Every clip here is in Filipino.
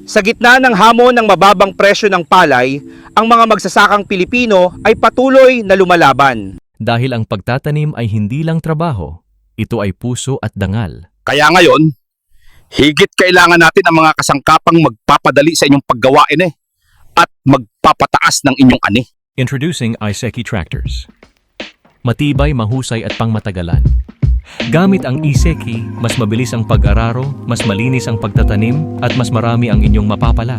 Sa gitna ng hamon ng mababang presyo ng palay, ang mga magsasakang Pilipino ay patuloy na lumalaban. Dahil ang pagtatanim ay hindi lang trabaho, ito ay puso at dangal. Kaya ngayon, higit kailangan natin ang mga kasangkapang magpapadali sa inyong paggawain at magpapataas ng inyong ani. Introducing Iseki Tractors. Matibay, mahusay at pangmatagalan. Gamit ang Iseki, mas mabilis ang pag-araro, mas malinis ang pagtatanim, at mas marami ang inyong mapapala.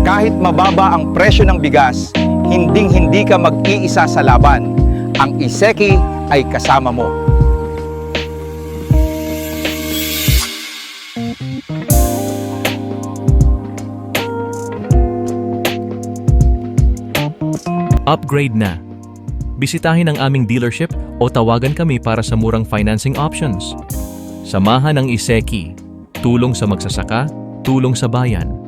Kahit mababa ang presyo ng bigas, hinding-hindi ka mag-iisa sa laban. Ang Iseki ay kasama mo. Upgrade na. Bisitahin ang aming dealership o tawagan kami para sa murang financing options. Samahan ang Iseki. Tulong sa magsasaka, tulong sa bayan.